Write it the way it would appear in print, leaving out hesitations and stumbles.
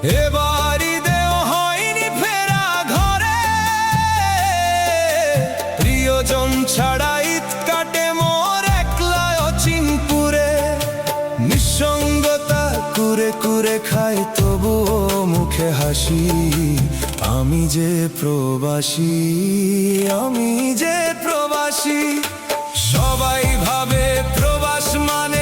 এবার ঈদেও হয়নি ফেরা ঘরে, প্রিয়জন ছাড়া ঈদ কাটে মোর একলা অচিনপুরে। নিঃসঙ্গতা কুরে কুরে খায় তবুও মুখে হাসি, আমি যে প্রবাসী, আমি যে প্রবাসী। সবাই ভাবে প্রবাস মানে